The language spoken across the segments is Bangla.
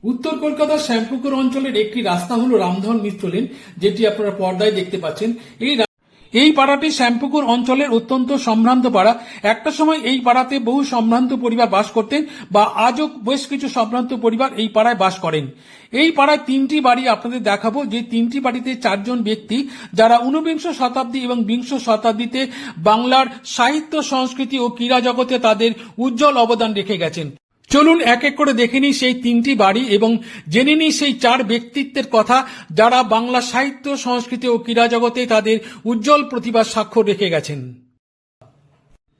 উত্তর কলকাতার শ্যামপুকুর অঞ্চলের একটি রাস্তা হলো রামধন মিত্র লেন, যেটি আপনারা পর্দায় দেখতে পাচ্ছেন। এই পাড়াটি শ্যামপুকুর অঞ্চলের অত্যন্ত সম্ভ্রান্ত পাড়া। একটা সময় এই পাড়াতে বহু সম্ভ্রান্ত পরিবার বাস করতেন, বা আজও বেশ কিছু সম্ভ্রান্ত পরিবার এই পাড়ায় বাস করেন। এই পাড়ায় তিনটি বাড়ি আপনাদের দেখাবো, যে তিনটি বাড়িতে চারজন ব্যক্তি যারা ঊনবিংশ শতাব্দী এবং বিংশ শতাব্দীতে বাংলার সাহিত্য, সংস্কৃতি ও ক্রীড়া জগতে তাদের উজ্জ্বল অবদান রেখে গেছেন। চলুন এক এক করে দেখে নিই সেই তিনটি বাড়ি এবং জেনে নিই সেই চার ব্যক্তিত্বের কথা যারা বাংলা সাহিত্য, সংস্কৃতি ও ক্রীড়া জগতে তাদের উজ্জ্বল প্রতিভার স্বাক্ষর রেখে গেছেন।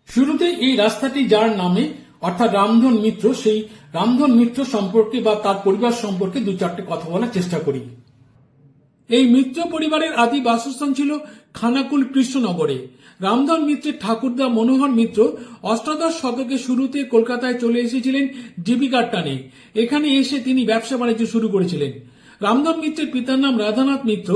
শুরুতে এই রাস্তাটি যার নামে অর্থাৎ রামধন মিত্র, সেই রামধন মিত্র সম্পর্কে বা তার পরিবার সম্পর্কে দু চারটে কথা বলার চেষ্টা করি। এই মিত্র পরিবারের আদি বাসস্থান ছিল খানাকুল কৃষ্ণনগরে। রামধন মিত্রের ঠাকুরদা মনোহর মিত্র অষ্টাদশ শতকের শুরুতে কলকাতায় চলে এসেছিলেন জীবিকার টানে। এখানে এসে তিনি ব্যবসা বাণিজ্য শুরু করেছিলেন। রামধন মিত্রের পিতার নাম রাধানাথ মিত্র।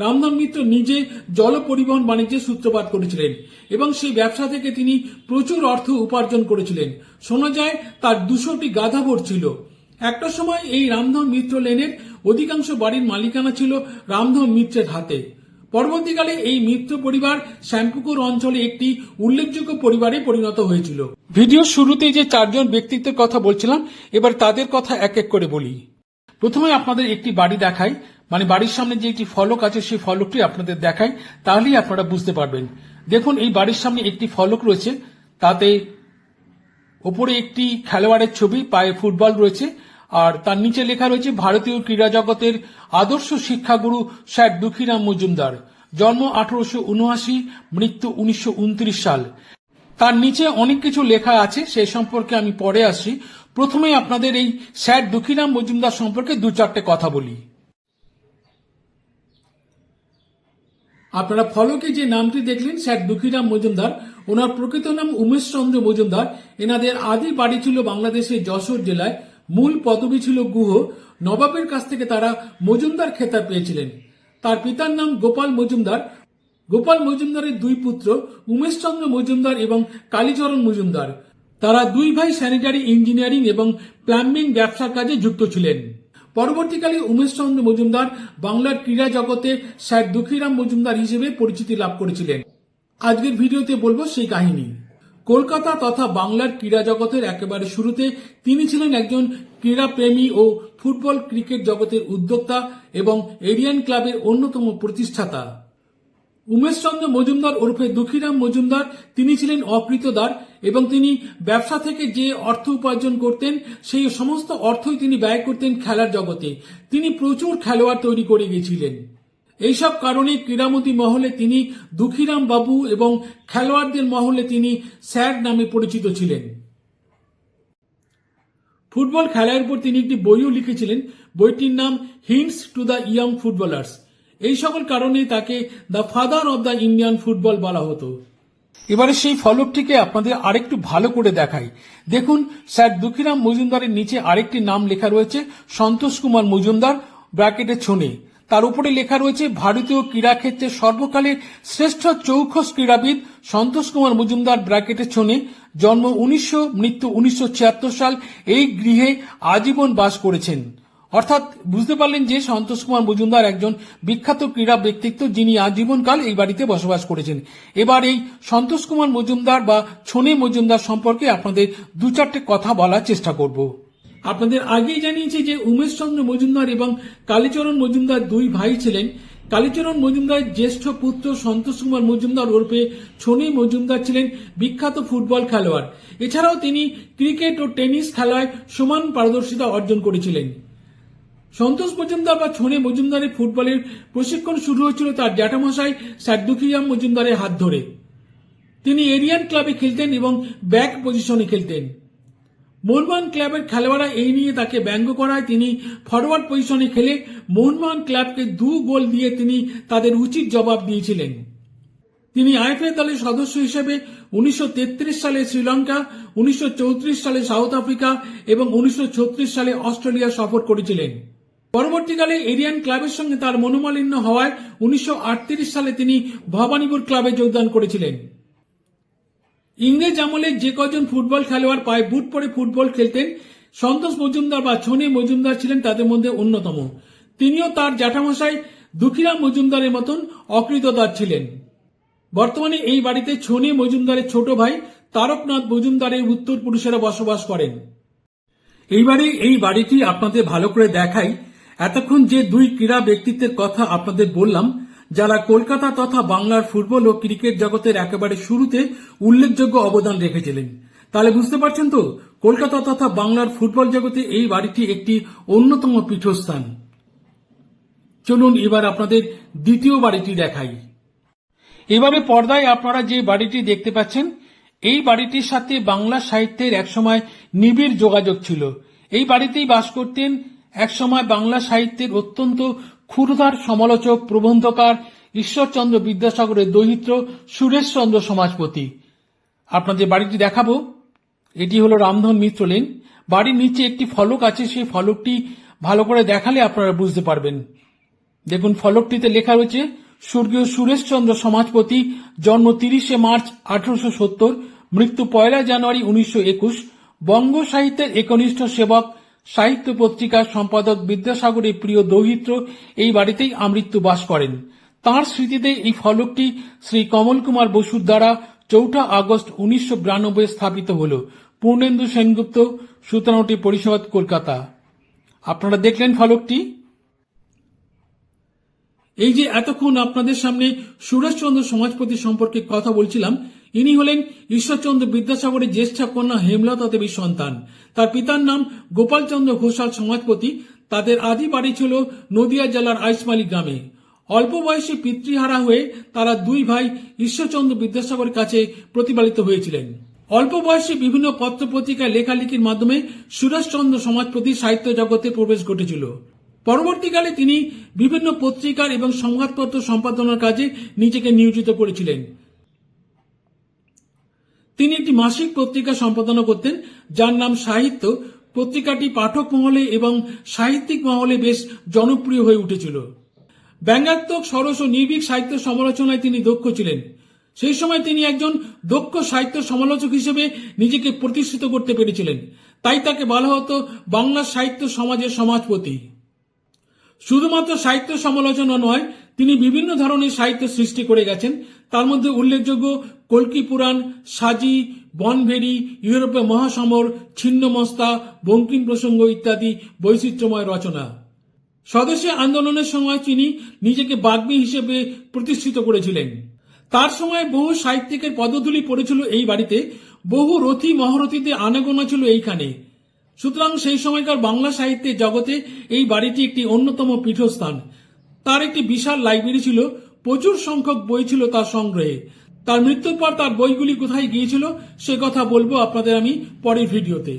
রামধন মিত্র নিজে জল পরিবহন বাণিজ্যের সূত্রপাত করেছিলেন এবং সেই ব্যবসা থেকে তিনি প্রচুর অর্থ উপার্জন করেছিলেন। শোনা যায় তার 200টি গাধা ভোর ছিল। একটা সময় এই রামধন মিত্র লেনের অধিকাংশ বাড়ির মালিকানা ছিল রামধন মিত্রের হাতে। পরবর্তীকালে এই মিত্র পরিবার শ্যামপুকুর অঞ্চলে একটি উল্লেখযোগ্য পরিবারে পরিণত হয়েছিল। ভিডিওর শুরুতে যে চারজন ব্যক্তিত্বের কথা বলছিলাম, এবার তাদের কথা এক এক করে বলি। প্রথমে আপনাদের একটি বাড়ি দেখাই, মানে বাড়ির সামনে যে একটি ফলক আছে সেই ফলকটি আপনাদের দেখাই, তাহলেই আপনারা বুঝতে পারবেন। দেখুন, এই বাড়ির সামনে একটি ফলক রয়েছে, তাতে ওপরে একটি খেলোয়াড়ের ছবি, পায়ে ফুটবল রয়েছে, আর তার নিচে লেখা রয়েছে ভারতীয় ক্রীড়া জগতের আদর্শ শিক্ষাগুরু স্যার দুঃখীরাম মজুমদার, জন্ম 1879, মৃত্যু 1929 সাল। তার নিচে অনেক কিছু লেখা আছে, সে সম্পর্কে আমি পরে আসছি। প্রথমে আপনাদের এই স্যার দুঃখীরাম মজুমদার সম্পর্কে দু চারটে কথা বলি। আপনারা ফলকে যে নামটি দেখলেন স্যার দুঃখীরাম মজুমদার, ওনার প্রকৃত নাম উমেশ চন্দ্র মজুমদার। এনাদের আদি বাড়ি ছিল বাংলাদেশের যশোর জেলায়। মূল পদবি ছিল গুহ। নবাবের কাছ থেকে তারা মজুমদার খেতাব পেয়েছিলেন। তার পিতার নাম গোপাল মজুমদার। গোপাল মজুমদারের দুই পুত্র, উমেশ চন্দ্র মজুমদার এবং কালীচরণ মজুমদার। তারা দুই ভাই স্যানিটারি ইঞ্জিনিয়ারিং এবং প্লাম্বিং ব্যবসার কাজে যুক্ত ছিলেন। পরবর্তীকালে উমেশ চন্দ্র মজুমদার বাংলার ক্রীড়া জগতে স্যার দুঃখীরাম মজুমদার হিসেবে পরিচিতি লাভ করেছিলেন। আজকের ভিডিওতে বলবো সেই কাহিনী। কলকাতা তথা বাংলার ক্রীড়া জগতের একেবারে শুরুতে তিনি ছিলেন একজন ক্রীড়াপ্রেমী ও ফুটবল ক্রিকেট জগতের উদ্যোক্তা এবং এরিয়ান ক্লাবের অন্যতম প্রতিষ্ঠাতা। উমেশ চন্দ্র মজুমদার ওরফে দুঃখীরাম মজুমদার তিনি ছিলেন অকৃতদার এবং তিনি ব্যবসা থেকে যে অর্থ উপার্জন করতেন সেই সমস্ত অর্থই তিনি ব্যয় করতেন খেলার জগতে। তিনি প্রচুর খেলোয়াড় তৈরি করে গিয়েছিলেন। এইসব কারণে ক্রীড়ামোদী মহলে তিনি দুঃখীরাম বাবু এবং খেলোয়াড়দের মহলে তিনি স্যার নামে পরিচিত ছিলেন। ফুটবল খেলার উপর তিনি একটি বইও লিখেছিলেন। বইটির নাম hints to the young footballers. এই সকল কারণে তাকে the father of the Indian football বলা হতো। এবারে সেই ফলকটিকে আপনাদের আরেকটু ভালো করে দেখাই। দেখুন, স্যার দুঃখীরাম মজুমদারের নিচে আরেকটি নাম লেখা রয়েছে সন্তোষ কুমার মজুমদার, ব্র্যাকেটে ছোনে। তার উপরে লেখা রয়েছে ভারতীয় ক্রীড়াক্ষেত্রে সর্বকালের শ্রেষ্ঠ চৌখস ক্রীড়াবিদ সন্তোষ কুমার মজুমদার, ব্র্যাকেটে ছোনে, জন্ম 1900, মৃত্যু 1976 সাল। এই গৃহে আজীবন বাস করেছেন। অর্থাৎ বুঝতে পারলেন যে সন্তোষ কুমার মজুমদার একজন বিখ্যাত ক্রীড়া ব্যক্তিত্ব, যিনি আজীবনকাল এই বাড়িতে বসবাস করেছেন। এবার এই সন্তোষ কুমার মজুমদার বা ছোনে মজুমদার সম্পর্কে আপনাদের দু চারটে কথা বলার চেষ্টা করব। আপনাদের আগেই জানিয়েছি যে উমেশ চন্দ্র মজুমদার এবং কালীচরণ মজুমদার দুই ভাই ছিলেন। কালীচরণ মজুমদারের জ্যেষ্ঠ পুত্র সন্তোষ কুমার মজুমদার ওরফে ছোনে মজুমদার ছিলেন বিখ্যাত ফুটবল খেলোয়াড়। এছাড়াও তিনি ক্রিকেট ও টেনিস খেলায় সমান পারদর্শিতা অর্জন করেছিলেন। সন্তোষ মজুমদার বা ছোনে মজুমদারের ফুটবলের প্রশিক্ষণ শুরু হয়েছিল তার জ্যাঠামশাই স্যার দুঃখীরাম মজুমদারের হাত ধরে। তিনি এরিয়ান ক্লাবে খেলতেন এবং ব্যাক পজিশনে খেলতেন। মোহনবাগান ক্লাবের খেলোয়াড়রা এই নিয়ে তাকে ব্যঙ্গ করায় তিনি ফরওয়ার্ড পজিশনে খেলে মোহনবাগান ক্লাবকে 2 গোল দিয়ে তিনি তাদের উচিত জবাব দিয়েছিলেন। তিনি আইএফএ দলের সদস্য হিসেবে 1933 সালে শ্রীলঙ্কা, 1934 সালে সাউথ আফ্রিকা এবং 1936 সালে অস্ট্রেলিয়া সফর করেছিলেন। পরবর্তীকালে এরিয়ান ক্লাবের সঙ্গে তার মনোমালিন্য হওয়ায় 1938 সালে তিনি ভবানীপুর ক্লাবে যোগদান করেছিলেন। ইংরেজ আমলে যে কজন ফুটবল খেলোয়াড় পায়ে বুট পরে ফুটবল খেলতেন সন্তোষ মজুমদার বা ছনে মজুমদার ছিলেন তাদের মধ্যে অন্যতম। তিনিও তার জ্যাঠামশাই দুঃখীরাম মজুমদারের মতন অকৃতদার ছিলেন। বর্তমানে এই বাড়িতে ছনে মজুমদারের ছোট ভাই তারকনাথ মজুমদারের উত্তরপুরুষেরা বসবাস করেন। এইবারে এই বাড়িটি আপনাদের ভালো করে দেখাই। এতক্ষণ যে দুই ক্রীড়া ব্যক্তিত্বের কথা আপনাদের বললাম, যারা কলকাতা তথা বাংলার ফুটবল ও ক্রিকেট জগতের একেবারে শুরুতে উল্লেখযোগ্য অবদান রেখেছিলেন, তাহলে বুঝতে পারছেন তো কলকাতা তথা বাংলার ফুটবল জগতে এই বাড়িটি একটি অন্যতম পীঠস্থান। চলুন এবার আপনাদের দ্বিতীয় বাড়িটি দেখাই। এবারে পর্দায় আপনারা যে বাড়িটি দেখতে পাচ্ছেন, এই বাড়িটির সাথে বাংলা সাহিত্যের একসময় নিবিড় যোগাযোগ ছিল। এই বাড়িতেই বাস করতেন একসময় বাংলা সাহিত্যের অত্যন্ত ক্ষুরধার সমালোচক, প্রবন্ধকার ঈশ্বরচন্দ্র বিদ্যাসাগরের দৌহিত্র সুরেশচন্দ্র সমাজপতি। আপনাদের বাড়িটি দেখাবো। এটি হলো রামধন মিত্র লেন। বাড়ির নিচে একটি ফলক আছে, সেই ফলকটি ভালো করে দেখালে আপনারা বুঝতে পারবেন। দেখুন, ফলকটিতে লেখা রয়েছে স্বর্গীয় সুরেশচন্দ্র সমাজপতি, জন্ম 30শে মার্চ 1870, মৃত্যু 1 জানুয়ারি 1921, বঙ্গ সাহিত্যের একনিষ্ঠ সেবক, সাহিত্য পত্রিকার সম্পাদক বিদ্যাসাগরের প্রিয় দৌহিত্র এই বাড়িতেই আমৃত্যু বাস করেন। তাঁর স্মৃতিতে এই ফলকটি শ্রী কমল কুমার বসুর দ্বারা 4 আগস্ট 1992 স্থাপিত হল। পূর্ণেন্দু সেনগুপ্ত, 17টি পরিষদ, কলকাতা। আপনারা দেখলেন ফলকটি। এই যে এতক্ষণ আপনাদের সামনে সুরেশচন্দ্র সমাজপতি সম্পর্কে কথা বলছিলাম, ইনি হলেন ঈশ্বরচন্দ্র বিদ্যাসাগরের জ্যেষ্ঠা কন্যা হেমলতা দেবীর সন্তান। তার পিতার নাম গোপালচন্দ্র ঘোষাল সমাজপতি। তাদের আদি বাড়ি ছিল নদিয়া জেলার আইসমালি গ্রামে। অল্প বয়সে পিতৃহারা হয়ে তারা দুই ভাই ঈশ্বরচন্দ্র বিদ্যাসাগরের কাছে প্রতিপালিত হয়েছিলেন। অল্প বয়সে বিভিন্ন পত্রপত্রিকায় লেখালেখির মাধ্যমে সুরেশচন্দ্র সমাজপতি সাহিত্য জগতে প্রবেশ ঘটেছিল। পরবর্তীকালে তিনি বিভিন্ন পত্রিকার এবং সংবাদপত্র সম্পাদনার কাজে নিজেকে নিয়োজিত করেছিলেন। তিনি একটি মাসিক পত্রিকা সম্পাদনা করতেন, যার নাম সাহিত্য। পত্রিকাটি পাঠক মহলে এবং সাহিত্যিক মহলে বেশ জনপ্রিয় হয়ে উঠেছিল। ব্যঙ্গাত্মক, সরস ও নির্ভীক সাহিত্য সমালোচনায় তিনি দক্ষ ছিলেন। সেই সময় তিনি একজন দক্ষ সাহিত্য সমালোচক হিসেবে নিজেকে প্রতিষ্ঠিত করতে পেরেছিলেন। তাই তাকে বলা হতো বাংলা সাহিত্য সমাজের সমাজপতি। শুধুমাত্র সাহিত্য সমালোচনা নয়, তিনি বিভিন্ন ধরনের সাহিত্য সৃষ্টি করে গেছেন। তার মধ্যে উল্লেখযোগ্য কল্কি পুরাণ, সাজি, বনভেরি, ইউরোপে মহাসমর, ছিন্নমস্তা, বঙ্কিম প্রসঙ্গ ইত্যাদি বৈচিত্র্যময় রচনা। স্বদেশী আন্দোলনের সময় তিনি নিজেকে বাগ্মী হিসেবে প্রতিষ্ঠিত করেছিলেন। তার সময় বহু সাহিত্যিকের পদধূলি পড়েছিল এই বাড়িতে, বহু রথী মহারথীতে আনাগোনা ছিল এইখানে। সুতরাং সেই সময়কার বাংলা সাহিত্যের জগতে এই বাড়িটি একটি অন্যতম পীঠস্থান। তার একটি বিশাল লাইব্রেরি ছিল, প্রচুর সংখ্যক বই ছিল তার সংগ্রহে। তার মৃত্যুর পর তার বইগুলি কোথায় গিয়েছিল সে কথা বলবো আপনাদের আমি পরের ভিডিওতে।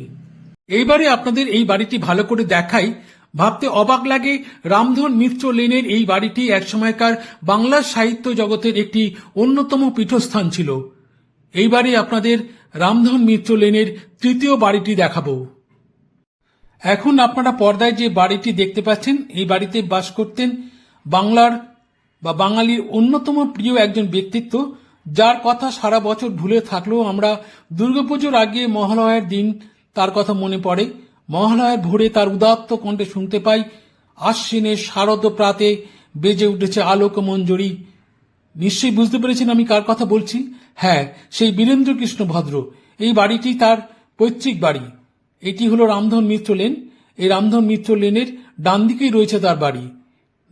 এইবারে আপনাদের এই বাড়িটি ভালো করে দেখাই। ভাবতে অবাক লাগে, রামধন মিত্র লেনের এই বাড়িটি একসময়কার বাংলা সাহিত্য জগতের একটি অন্যতম পীঠস্থান ছিল। এইবারে আপনাদের রামধন মিত্র লেনের তৃতীয় বাড়িটি দেখাবো। এখন আপনারা পর্দায় যে বাড়িটি দেখতে পাচ্ছেন, এই বাড়িতে বাস করতেন বাংলার বা বাঙালির অন্যতম প্রিয় একজন ব্যক্তিত্ব, যার কথা সারা বছর ভুলে থাকলেও আমরা দুর্গাপুজোর আগে মহালয়ার দিন তার কথা মনে পড়ে। মহালয়ার ভোরে তার উদাত্ত কণ্ঠে শুনতে পাই, আশ্বিনের শারদ প্রাতে বেজে উঠেছে আলোক মঞ্জরি। নিশ্চয়ই বুঝতে পেরেছেন আমি কার কথা বলছি। হ্যাঁ, সেই বীরেন্দ্র কৃষ্ণ ভদ্র। এই বাড়িটি তার পৈতৃক বাড়ি। এটি হলো রামধন মিত্র লেন। এই রামধন মিত্র লেনের ডান দিকেই রয়েছে তার বাড়ি।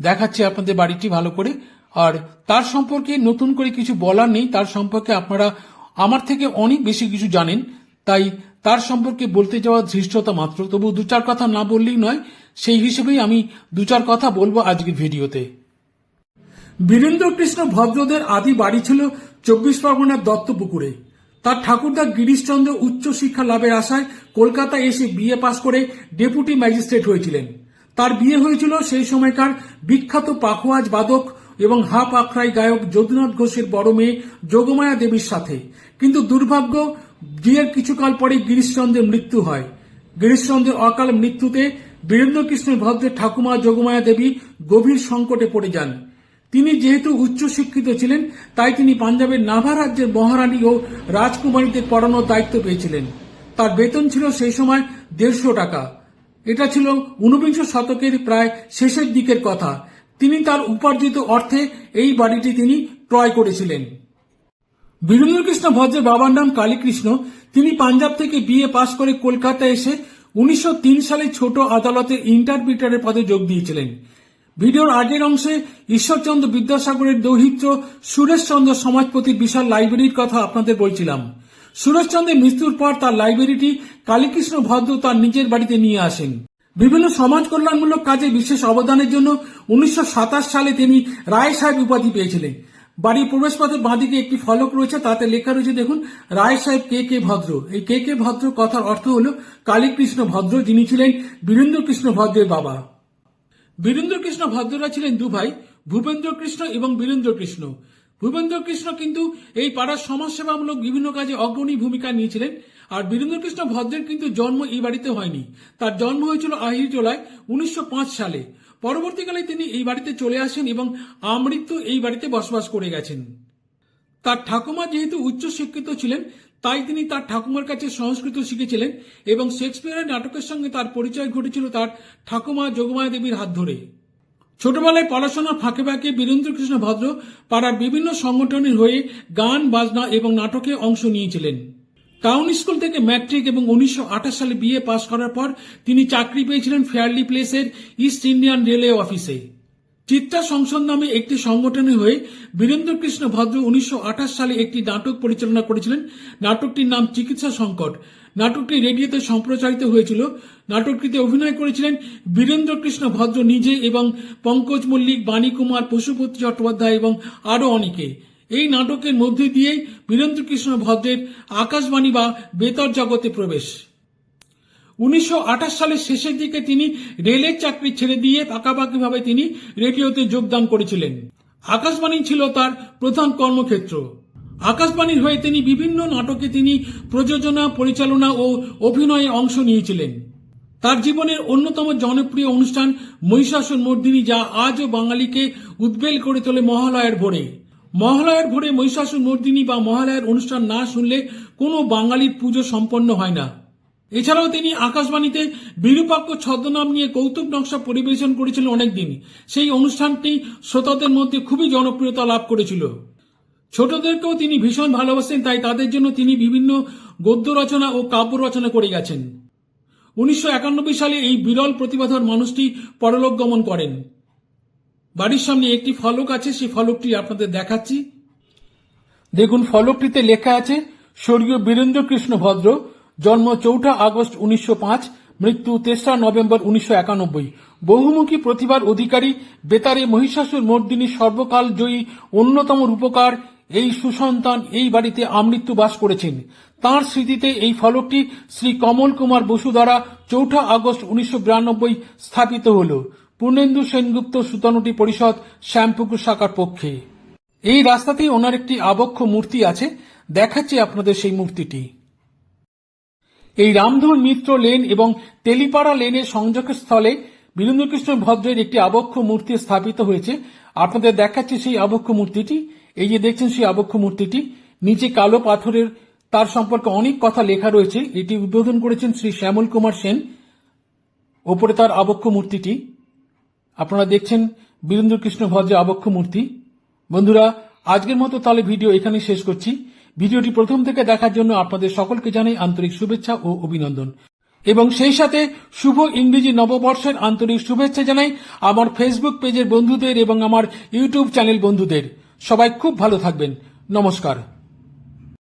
দেখাচ্ছি আপনাদের বাড়িটি ভালো করে। আর তার সম্পর্কে নতুন করে কিছু বলার নেই, তার সম্পর্কে আপনারা আমার থেকে অনেক বেশি কিছু জানেন, তাই তার সম্পর্কে বলতে যাওয়া ধৃষ্টতা মাত্র। তবু দু চার কথা না বললেই নয়, সেই হিসেবেই আমি দু চার কথা বলবো আজকের ভিডিওতে। বীরেন্দ্র কৃষ্ণ ভদ্রদের আদি বাড়ি ছিল 24 পরগনার দত্তপুকুরে। তার ঠাকুরদা গিরিশচন্দ্র উচ্চ শিক্ষা লাভের আশায় কলকাতা এসে বিএ পাশ করে ডেপুটি ম্যাজিস্ট্রেট হয়েছিলেন। তার বিয়ে হয়েছিল সেই সময়কার বিখ্যাত পাখোয়াজ বাদক এবং হাফ আখড়াই গায়ক যদুনাথ ঘোষের বড় মেয়ে যোগমায়া দেবীর সাথে। কিন্তু দুর্ভাগ্য, বিয়ের কিছুকাল পরে গিরিশচন্দ্রের মৃত্যু হয়। গিরিশচন্দ্রের অকাল মৃত্যুতে বীরেন্দ্র কৃষ্ণ ভদ্রের ঠাকুমা যোগমায়া দেবী গভীর সংকটে পড়ে যান। তিনি যেহেতু উচ্চশিক্ষিত ছিলেন, তাই তিনি পাঞ্জাবের নাভা রাজ্যের মহারানী ও রাজকুমারীদের পড়ানোর দায়িত্ব পেয়েছিলেন। তার বেতন ছিল সেই সময় 150 টাকা। এটা ছিল ঊনবিংশ শতকের প্রায় শেষের দিকের কথা। তিনি তার উপার্জিত অর্থে এই বাড়িটি তিনি ক্রয় করেছিলেন। বীরেন্দ্রকৃষ্ণ ভদ্রের বাবার নাম কালীকৃষ্ণ। তিনি পাঞ্জাব থেকে বিএ পাশ করে কলকাতায় এসে 1903 সালে ছোট আদালতের ইন্টারপ্রিটারের পদে যোগ দিয়েছিলেন। ভিডিওর আগের অংশে ঈশ্বরচন্দ্র বিদ্যাসাগরের দৌহিত্র সুরেশচন্দ্র সমাজপতির বিশাল লাইব্রেরির কথা আপনাদের বলছিলাম। সুরেশচন্দ্রের মৃত্যুর পর তার লাইব্রেরিটি কালীকৃষ্ণ ভদ্র তার নিজের বাড়িতে নিয়ে আসেন। বিভিন্ন সমাজ কল্যাণমূলক কাজে বিশেষ অবদানের জন্য 1927 সালে তিনি রায় সাহেব উপাধি পেয়েছিলেন। বাড়ির প্রবেশপথের বাঁদিকে একটি ফলক রয়েছে, তাতে লেখা রয়েছে দেখুন, রায় সাহেব কে কে ভদ্র। এই কে কে ভদ্র কথার অর্থ হল কালীকৃষ্ণ ভদ্র, যিনি ছিলেন বীরেন্দ্রকৃষ্ণ ভদ্রের বাবা। বীরেন্দ্রকৃষ্ণ ভদ্ররা ছিলেন দু ভাই, ভূপেন্দ্রকৃষ্ণ এবং বীরেন্দ্রকৃষ্ণ। ভূপেন্দ্রকৃষ্ণ কিন্তু এই পাড়ার সমাজসেবামূলক বিভিন্ন কাজে অগ্রণী ভূমিকা নিয়েছিলেন। আর বীরেন্দ্রকৃষ্ণ ভদ্রের কিন্তু জন্ম এই বাড়িতে হয়নি। তার জন্ম হয়েছিল আহিরিটোলায় 1905 সালে। পরবর্তীকালে তিনি এই বাড়িতে চলে আসেন এবং আমৃত্যু এই বাড়িতে বসবাস করে গেছেন। তার ঠাকুমা যেহেতু উচ্চশিক্ষিত ছিলেন, তাই তিনি তার ঠাকুমার কাছে সংস্কৃত শিখেছিলেন এবং শেক্সপিয়ারের নাটকের সঙ্গে তার পরিচয় ঘটেছিল তার ঠাকুমা যোগমায়া দেবীর হাত ধরে। ছোটবেলায় পড়াশোনার ফাঁকে ফাঁকে বীরেন্দ্রকৃষ্ণ ভদ্র পাড়ার বিভিন্ন সংগঠনের হয়ে গান, বাজনা এবং নাটকে অংশ নিয়েছিলেন। টাউন স্কুল থেকে ম্যাট্রিক এবং 1928 সালে বিএ পাশ করার পর তিনি চাকরি পেয়েছিলেন ফেয়ারলি প্লেসের ইস্ট ইন্ডিয়ান রেলওয়ে অফিসে। চিত্রা সংসদ নামে একটি সংগঠনের হয়ে বীরেন্দ্রকৃষ্ণ ভদ্র 1928 সালে একটি নাটক পরিচালনা করেছিলেন। নাটকটির নাম চিকিৎসা সংকট। নাটকটি রেডিওতে সম্প্রচারিত হয়েছিল। নাটকটিতে অভিনয় করেছিলেন বীরেন্দ্রকৃষ্ণ ভদ্র নিজে এবং পঙ্কজ মল্লিক, বাণী কুমার, পশুপতি চট্টোপাধ্যায় এবং আরও অনেকে। এই নাটকের মধ্যে দিয়েই বীরেন্দ্রকৃষ্ণ ভদ্রের আকাশবাণী বা বেতার জগতে প্রবেশ। 1928 সালের শেষের দিকে তিনি রেলের চাকরি ছেড়ে দিয়ে পাকাপাকিভাবে তিনি রেডিওতে যোগদান করেছিলেন। আকাশবাণী ছিল তার প্রধান কর্মক্ষেত্র। আকাশবাণীর হয়ে তিনি বিভিন্ন নাটকে তিনি প্রযোজনা, পরিচালনা ও অভিনয়ে অংশ নিয়েছিলেন। তার জীবনের অন্যতম জনপ্রিয় অনুষ্ঠান মহিষাসুর মর্দিনী, যা আজও বাঙালিকে উদ্বেল করে তোলে মহালয়ার ভোরে। মহালয়ার ভোরে মহিষাসুর মর্দিনী বা মহালয়ার অনুষ্ঠান না শুনলে কোনো বাঙালির পুজো সম্পন্ন হয় না। এছাড়াও তিনি আকাশবাণীতে বিরূপাক্ষ ছদ্মনাম নিয়ে কৌতুক নকশা পরিবেশন করেছিলেন অনেকদিন। সেই অনুষ্ঠানটি শ্রোতাদের মধ্যে খুবই জনপ্রিয়তা লাভ করেছিল। ছোটদেরকেও তিনি ভীষণ ভালোবাসেন, তাই তাদের জন্য তিনি বিভিন্ন গদ্য রচনা ও কাব্য রচনা করে গেছেন। 1991 সালে এই বিরল প্রতিভাধর মানুষটি পরলোক গমন করেন। বাড়ির সামনে একটি ফলক আছে, সেই ফলকটি আপনাদের দেখাচ্ছি। দেখুন, ফলকটিতে লেখা আছে স্বর্গীয় বীরেন্দ্রকৃষ্ণ ভদ্র, জন্ম 4 আগস্ট 1905, মৃত্যু 3 নভেম্বর 1991। বহুমুখী প্রতিভার অধিকারী, বেতারে মহিষাসুর মর্দিনী সর্বকাল জয়ী অন্যতম রূপকার এই সুসন্তান এই বাড়িতে আমৃত্যু বাস করেছেন। তাঁর স্মৃতিতে এই ফলকটি শ্রী কমল কুমার বসু দ্বারা 4 আগস্ট 1992 স্থাপিত হল। পূর্ণেন্দু সেনগুপ্ত, সুতানুটি পরিষদ, শ্যামপুকুর শাখার পক্ষে। এই রাস্তাতেই ওনার একটি আবক্ষ মূর্তি আছে, দেখাচ্ছি আপনাদের সেই মূর্তিটি। এই রামধন মিত্র লেন এবং তেলিপাড়া লেনের সংযোগের স্থলে বীরেন্দ্রকৃষ্ণ ভদ্রের একটি আবক্ষ মূর্তি স্থাপিত হয়েছে। আপনাদের দেখাচ্ছি সেই আবক্ষ মূর্তিটি। এই যে দেখছেন সেই আবক্ষ মূর্তিটি, নিচে কালো পাথরের, তার সম্পর্কে অনেক কথা লেখা রয়েছে। এটি উদ্বোধন করেছেন শ্রী শ্যামল কুমার সেন। ওপরে তার আবক্ষ মূর্তিটি আপনারা দেখছেন, বীরেন্দ্রকৃষ্ণ ভদ্রের আবক্ষ মূর্তি। বন্ধুরা, আজকের মতো তাহলে ভিডিও এখানে শেষ করছি। ভিডিওটি প্রথম থেকে দেখার জন্য আপনাদের সকলকে জানাই আন্তরিক শুভেচ্ছা ও অভিনন্দন, এবং সেই সাথে শুভ ইংরেজি নববর্ষের আন্তরিক শুভেচ্ছা জানাই আমার ফেসবুক পেজের বন্ধুদের এবং আমার ইউটিউব চ্যানেল বন্ধুদের। সবাই খুব ভালো থাকবেন। নমস্কার।